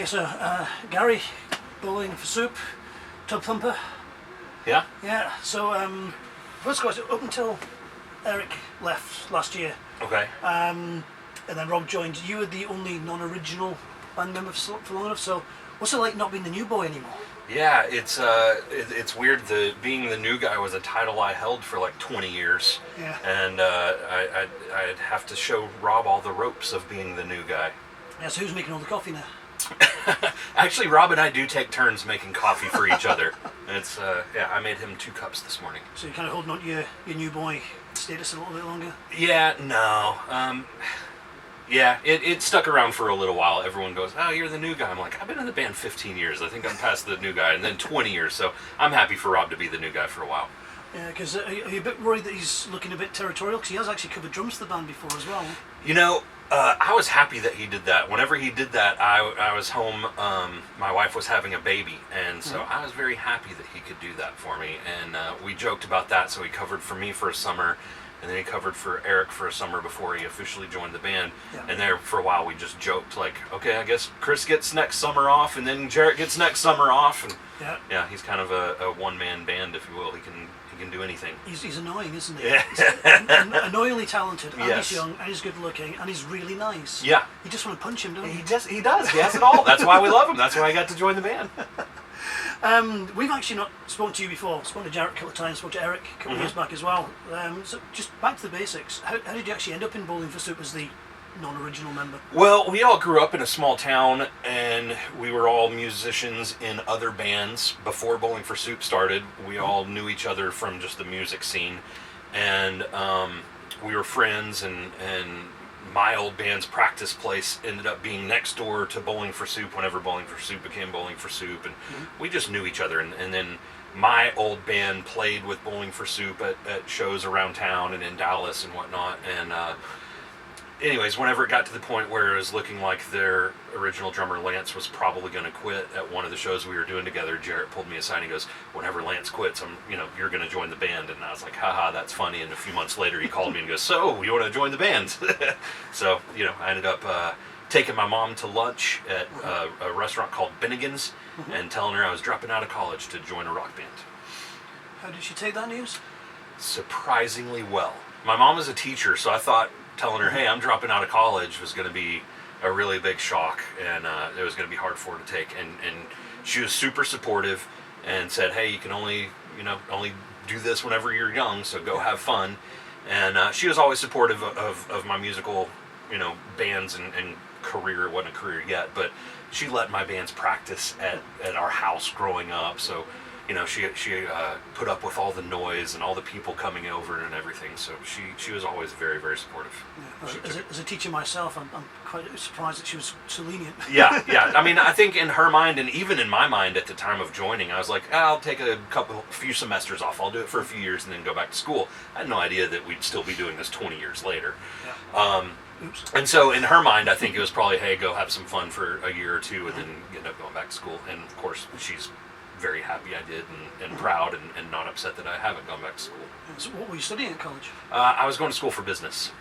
so Gary, Bowling for Soup, Tub Thumper. Yeah? Yeah, so first question, up until Eric left last year, Okay. and then Rob joined, you were the only non-original band member for long enough, so what's it like not being the new boy anymore? Yeah, it's weird. Being the new guy was a title I held for like 20 years. Yeah. And I'd have to show Rob all the ropes of being the new guy. Yeah, so who's making all the coffee now? Actually, Rob and I do take turns making coffee for each other. It's I made him 2 cups this morning. So you're kind of holding on to your new boy status a little bit longer? Yeah, no. Yeah, it stuck around for a little while. Everyone goes, oh, you're the new guy. I'm like, I've been in the band 15 years. I think I'm past the new guy. And then 20 years. So I'm happy for Rob to be the new guy for a while. Yeah, because are you a bit worried that he's looking a bit territorial? Because he has actually covered drums for the band before as well. You know, I was happy that he did that. Whenever he did that, I was home. My wife was having a baby. And so I was very happy that he could do that for me. And we joked about that. So he covered for me for a summer. And then he covered for Eric for a summer before he officially joined the band. Yeah. And there, for a while, we just joked, like, okay, I guess Chris gets next summer off, and then Jarrett gets next summer off. And yeah, he's kind of a one-man band, if you will. He can do anything. He's annoying, isn't he? Yeah. He's annoyingly talented, and yes. He's young, and he's good-looking, and he's really nice. Yeah. You just want to punch him, don't you? He does. He has it all. That's why we love him. That's why I got to join the band. We've actually not spoken to you before. Spoken to Jarrett a couple of times, spoke to Eric a couple of years back as well. So just back to the basics. How did you actually end up in Bowling for Soup as the non-original member? Well, we all grew up in a small town, and we were all musicians in other bands. Before Bowling for Soup started, we all knew each other from just the music scene, and we were friends, and my old band's practice place ended up being next door to Bowling for Soup whenever Bowling for Soup became Bowling for Soup, and we just knew each other. And then my old band played with Bowling for Soup at shows around town and in Dallas and whatnot. And anyways, whenever it got to the point where it was looking like their original drummer Lance was probably going to quit at one of the shows we were doing together, Jarrett pulled me aside and he goes, whenever Lance quits, you're going to join the band. And I was like, haha, that's funny. And a few months later he called me and goes, so you want to join the band? So I ended up taking my mom to lunch at a restaurant called Bennigan's and telling her I was dropping out of college to join a rock band. How did she take that news? Surprisingly well. My mom is a teacher, so I thought telling her, hey, I'm dropping out of college was going to be a really big shock, and it was going to be hard for her to take. And she was super supportive and said, hey, you can only do this whenever you're young, so go have fun. And she was always supportive of my musical, bands and career. It wasn't a career yet, but she let my bands practice at our house growing up, so she put up with all the noise and all the people coming over and everything. So she was always very, very supportive. Yeah. As a teacher myself, I'm quite surprised that she was so lenient. Yeah. I mean, I think in her mind, and even in my mind at the time of joining, I was like, I'll take a few semesters off. I'll do it for a few years and then go back to school. I had no idea that we'd still be doing this 20 years later. Yeah. And so in her mind, I think it was probably, hey, go have some fun for a year or two and then end up going back to school. And of course, she's very happy I did and proud and not upset that I haven't gone back to school. So what were you studying at college? I was going to school for business.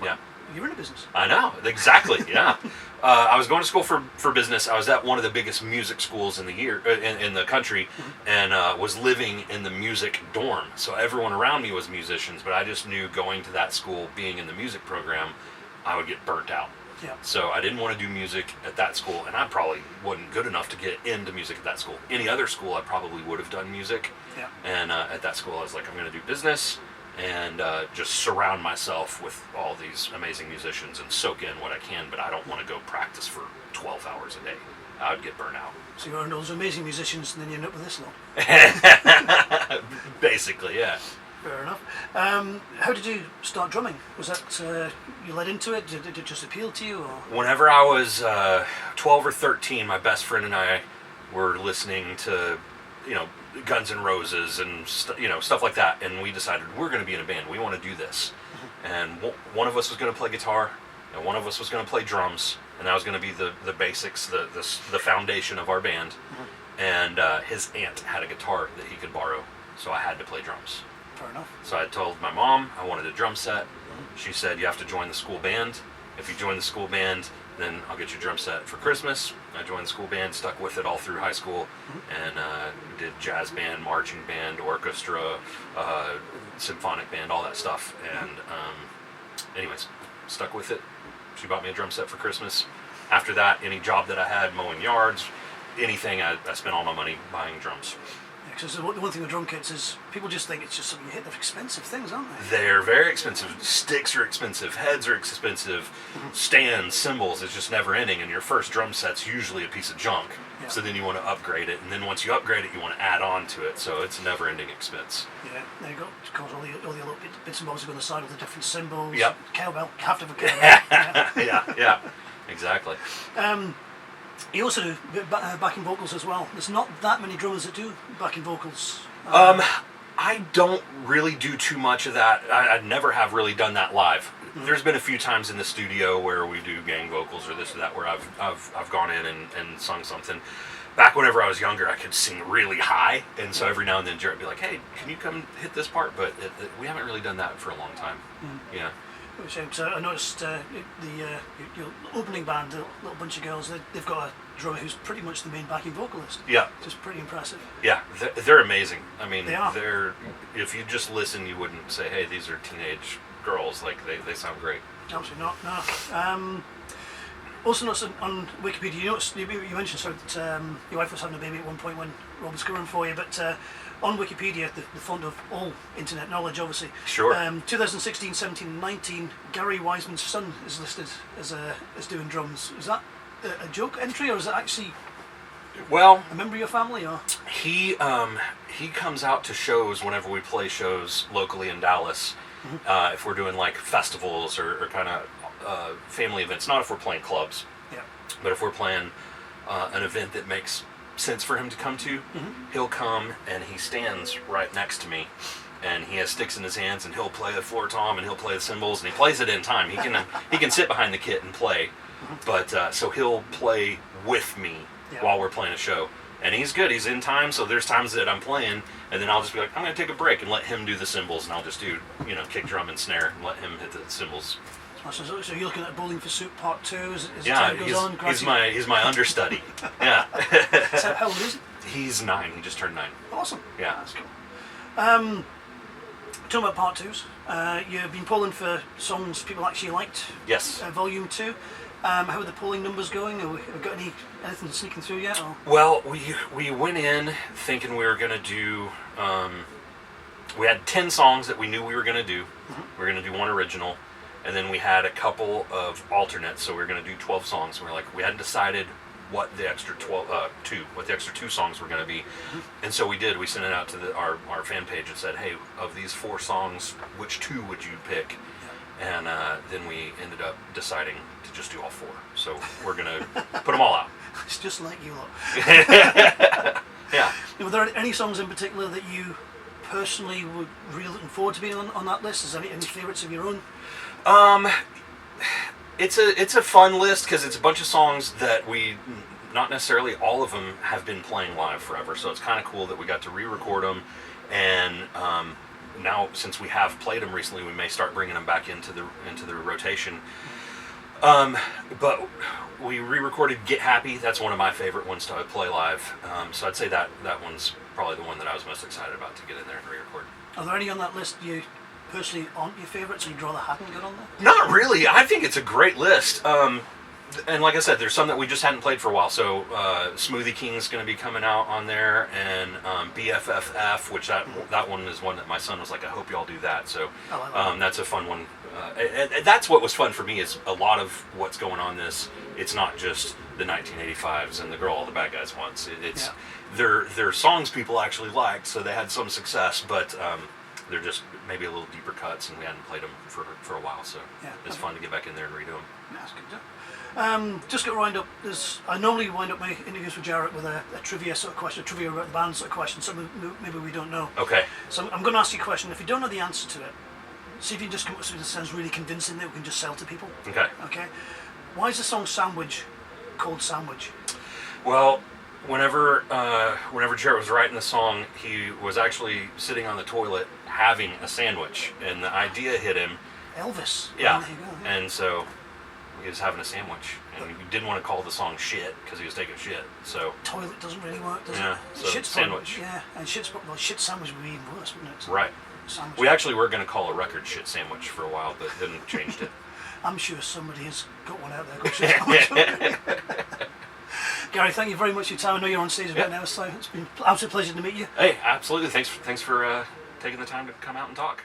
Yeah. You're in a business. I know, exactly, yeah. I was going to school for business. I was at one of the biggest music schools in the country, and was living in the music dorm. So everyone around me was musicians, but I just knew going to that school, being in the music program, I would get burnt out. Yeah. So I didn't want to do music at that school, and I probably wasn't good enough to get into music at that school. Any other school, I probably would have done music. Yeah. And at that school, I was like, I'm going to do business and just surround myself with all these amazing musicians and soak in what I can, but I don't want to go practice for 12 hours a day. I would get burnt out. So you're those amazing musicians, and then you end up with this lot. Basically, yeah. Fair enough. How did you start drumming? Was that you led into it? Did it just appeal to you? Or? Whenever I was 12 or 13, my best friend and I were listening to, Guns N' Roses and stuff like that, and we decided we're going to be in a band. We want to do this, and one of us was going to play guitar, and one of us was going to play drums, and that was going to be the basics, the foundation of our band. And his aunt had a guitar that he could borrow, so I had to play drums. Fair enough. So I told my mom I wanted a drum set. She said, you have to join the school band. If you join the school band, then I'll get you a drum set for Christmas. I joined the school band, stuck with it all through high school, and did jazz band, marching band, orchestra, symphonic band, all that stuff. And anyways, stuck with it. She bought me a drum set for Christmas. After that, any job that I had, mowing yards, anything, I spent all my money buying drums. Because the one thing with drum kits is people just think it's just something you hit. They're expensive things, aren't they? They're very expensive. Sticks are expensive. Heads are expensive. Stands, cymbals, it's just never ending. And your first drum set's usually a piece of junk. Yeah. So then you want to upgrade it. And then once you upgrade it, you want to add on to it. So it's a never ending expense. Yeah, there you got, of course, all the little bits and bobs that go on the side with the different symbols. Yep. Cowbell, have to have a cowbell. Yeah, exactly. You also do backing vocals as well. There's not that many drummers that do backing vocals. I don't really do too much of that. I never have really done that live. There's been a few times in the studio where we do gang vocals or this or that, where I've gone in and sung something. Back whenever I was younger, I could sing really high, and so every now and then Jared would be like, "Hey, can you come hit this part?" But we haven't really done that for a long time. Yeah. So I noticed your opening band, a little bunch of girls, they've got a drummer who's pretty much the main backing vocalist. Yeah. Just pretty impressive. Yeah, they're amazing. I mean, they are. If you just listen, you wouldn't say, "Hey, these are teenage girls." Like they sound great. Absolutely not. No. Also noticed on Wikipedia, you mentioned that your wife was having a baby at one point when Rob was covering for you, but on Wikipedia, the font of all internet knowledge, obviously. Sure. 2016, 17, and 19, Gary Wiseman's son is listed as doing drums. Is that a joke entry, or is it actually a member of your family? Or he comes out to shows whenever we play shows locally in Dallas. If we're doing like festivals or kind of family events, not if we're playing clubs, but if we're playing an event that makes sense for him to come to, he'll come and he stands right next to me, and he has sticks in his hands, and he'll play the floor tom and he'll play the cymbals, and he plays it in time. He can sit behind the kit and play, but so he'll play with me while we're playing a show. And he's good. He's in time. So there's times that I'm playing, and then I'll just be like, I'm going to take a break and let him do the cymbals, and I'll just do, kick, drum, and snare, and let him hit the cymbals. So you're looking at Bowling for Soup Part 2 as Yeah, time goes on? he's my understudy. Yeah. So how old is he? He's 9. He just turned 9. Awesome. Yeah. That's cool. Talking about Part 2s, you've been polling for songs people actually liked. Yes. Volume 2. How are the polling numbers going? Have we got anything sneaking through yet? Or? Well, we went in thinking we were going to do. We had 10 songs that we knew we were going to do. We were going to do one original, and then we had a couple of alternates. So we were going to do 12 songs. We hadn't decided what the extra 2 songs were going to be, and so we did. We sent it out to our fan page and said, "Hey, of these 4 songs, which 2 would you pick?" And then we ended up deciding to just do all 4. So we're going to put them all out. It's just like you lot. Yeah. Were there any songs in particular that you personally were really looking forward to being on that list? Is there any favourites of your own? It's a fun list because it's a bunch of songs that not necessarily all of them have been playing live forever. So it's kind of cool that we got to re-record them, and now since we have played them recently, we may start bringing them back into the rotation. But we re-recorded "Get Happy." That's one of my favorite ones to play live. So I'd say that one's probably the one that I was most excited about to get in there and re-record. Are there any on that list you personally aren't your favourites, and you'd rather hadn't got on there? Not really. I think it's a great list. And like I said, there's some that we just hadn't played for a while. So Smoothie King's going to be coming out on there, and BFFF, which that one is one that my son was like, "I hope y'all do that." So that's a fun one. And that's what was fun for me, is a lot of what's going on this. It's not just the 1985s and the Girl All the Bad Guys Wants. They're songs people actually liked, so they had some success, but they're just maybe a little deeper cuts, and we hadn't played them for a while. So it's fun to get back in there and redo them. Yeah, that's good. Just got wind up. I normally wind up my interviews with Jarrett with a trivia sort of question, a trivia about the band sort of question, something maybe we don't know. Okay. So I'm going to ask you a question. If you don't know the answer to it, see if you can just come up with something that sounds really convincing that we can just sell to people. Okay. Okay. Why is the song "Sandwich" called Sandwich? Well, whenever Jarrett was writing the song, he was actually sitting on the toilet having a sandwich, and the idea hit him. Elvis. Yeah. There you go, And so he was having a sandwich, and he didn't want to call the song shit because he was taking a shit. So Toilet doesn't really work, does yeah, it? so Shit's sandwich. Yeah, and shit sandwich would be even worse, wouldn't it? Right. Sandwich. We actually were going to call a record shit sandwich for a while, but then changed it. I'm sure somebody has got one out there called shit sandwich. Gary, thank you very much for your time. I know you're on stage a bit now, so it's been an absolute pleasure to meet you. Hey, absolutely. Thanks for taking the time to come out and talk.